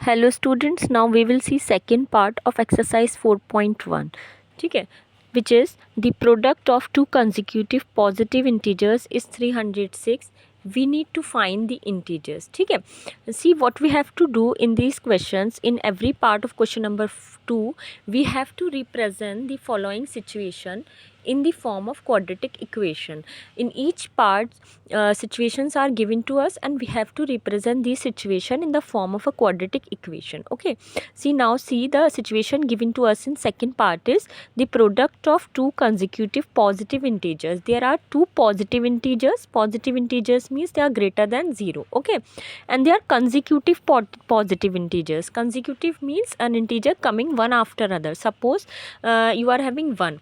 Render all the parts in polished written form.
Hello students, now we will see second part of exercise 4.1. ठीक है, which is the product of two consecutive positive integers is 306. We need to find the integers. ठीक है, see what we have to do in these questions. In every part of question number 2 we have to represent the following situation in the form of quadratic equation. In each part situations are given to us and we have to represent this situation in the form of a quadratic equation. Okay, see the situation given to us in second part is the product of two consecutive positive integers. There are two positive integers. Positive integers means they are greater than 0. Okay, and they are consecutive positive integers. Consecutive means an integer coming one after other. Suppose you are having 1,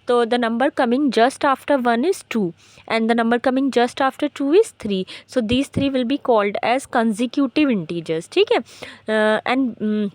so the number coming just after 1 is 2 and the number coming just after 2 is 3. So these three will be called as consecutive integers. ठीक है,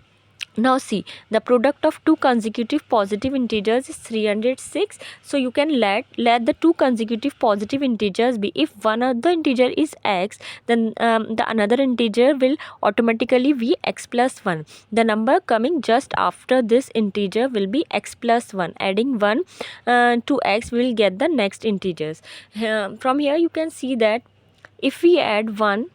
now see the product of two consecutive positive integers is 306. So you can let the two consecutive positive integers be. If one of the integer is x, then the another integer will automatically be x plus 1. The number coming just after this integer will be x plus 1. Adding 1 to x, we will get the next integers. From here you can see that if we add 1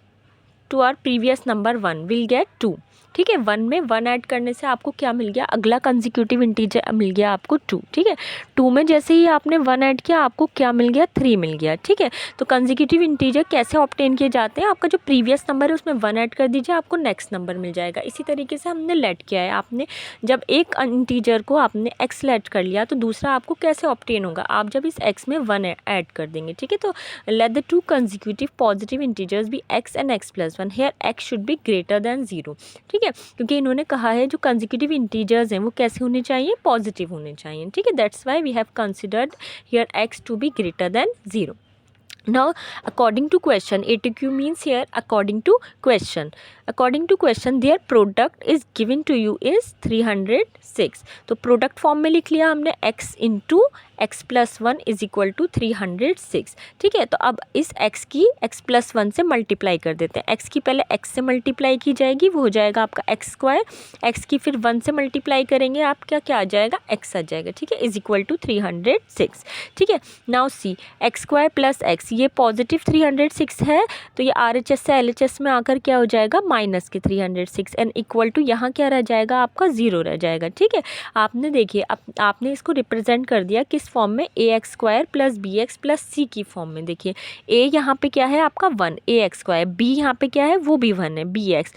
to our previous number 1, we'll get 2. ठीक है, 1 में 1 add करने से आपको क्या मिल गया, अगला consecutive integer मिल गया आपको 2. ठीक है, 2 में जैसे ही आपने 1 ऐड किया आपको क्या मिल गया, 3 मिल गया. ठीक है, तो कंसेक्यूटिव इंटीजर कैसे ऑब्टेन किए जाते हैं, आपका जो प्रीवियस नंबर है उसमें 1 ऐड कर दीजिए, आपको नेक्स्ट नंबर मिल जाएगा. इसी तरीके से हमने लेट किया है. आपने जब एक इंटीजर को आपने एक्स लेट कर लिया तो दूसरा आपको कैसे ऑब्टेन होगा, आप जब इस एक्स में 1 ऐड कर देंगे. ठीक है, तो let the two consecutive positive integers be x and x plus 1. Here x should be greater than 0. ठीक है, क्योंकि इन्होंने कहा है जो कंसेक्यूटिव इंटीजर्स हैं वो कैसे होने चाहिए, पॉजिटिव होने चाहिए. ठीक है, that's why we have considered here x to be greater than 0. Now according to question, ATQ means here according to question. According to question their product is given to you is 306. तो product form में लिख लिया हमने x into x plus 1 is equal to 306. ठीक है, तो अब इस x की x प्लस 1 से मल्टीप्लाई कर देते हैं. x की पहले x से मल्टीप्लाई की जाएगी, वो हो जाएगा आपका एक्स स्क्वायर. x की फिर 1 से मल्टीप्लाई करेंगे, आपका क्या आ जाएगा, x आ जाएगा. ठीक है, इज इक्वल टू 306. ठीक है, now see x square plus x, ये पॉजिटिव 306 है तो ये RHS से LHS में आकर क्या हो जाएगा, माइनस के 306 एंड इक्वल टू यहाँ क्या रह जाएगा, आपका 0 रह जाएगा. ठीक है, आपने देखिए आपने इसको रिप्रेजेंट कर दिया किस फॉर्म में, ax square plus bx plus c की फॉर्म में. देखिए a यहाँ पे क्या है आपका 1 ax स्क्वायर, b यहाँ पे क्या है वो भी 1 है bx,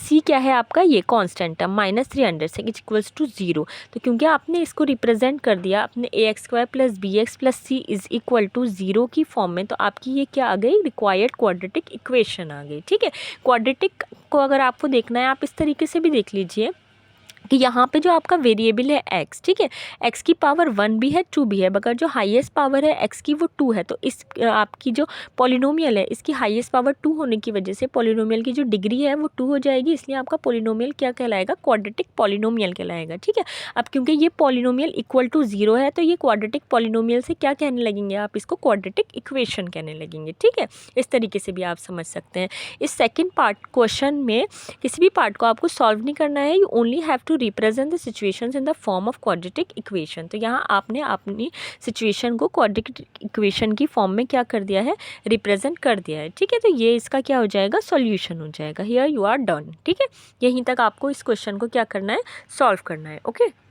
c क्या है आपका ये constant term minus 306 equals to 0. तो क्योंकि आपने इसको रिप्रेजेंट कर दिया अपने ax square plus bx plus c is equal to 0 की फॉर्म में, तो आपकी ये क्या आ गई, रिक्वायर्ड क्वाड्रेटिक इक्वेशन आ गई. ठीक है, क्वाड्रेटिक को अगर आपको देखना है आप इस तरीके से भी देख लीजिए कि यहाँ पे जो आपका वेरिएबल है x, ठीक है, x की पावर 1 भी है 2 भी है, मगर जो हाईएस्ट पावर है x की वो 2 है. तो इस आपकी जो पॉलिनोमियल है इसकी हाईएस्ट पावर 2 होने की वजह से पॉलिनोमियल की जो डिग्री है वो 2 हो जाएगी, इसलिए आपका पॉलिनोमियल क्या कहलाएगा, क्वाड्रेटिक पॉलिनोमियल कहलाएगा. ठीक है, अब क्योंकि ये पॉलिनोमियल इक्वल टू 0 है तो ये क्वाड्रेटिक पॉलिनोमियल से क्या कहने लगेंगे, आप इसको क्वाड्रेटिक इक्वेशन कहने लगेंगे. ठीक है, इस तरीके से भी आप समझ सकते हैं. इस सेकेंड पार्ट क्वेश्चन में किसी भी पार्ट को आपको सॉल्व नहीं करना है, you only have to represent the situations in the form of quadratic equation. तो यहाँ आपने अपनी सिचुएशन को क्वाड्रेटिक इक्वेशन की फॉर्म में क्या कर दिया है, रिप्रेजेंट कर दिया है. ठीक है, तो ये इसका क्या हो जाएगा, सॉल्यूशन हो जाएगा. Here you are done. ठीक है, यहीं तक आपको इस क्वेश्चन को क्या करना है, सॉल्व करना है. ओके.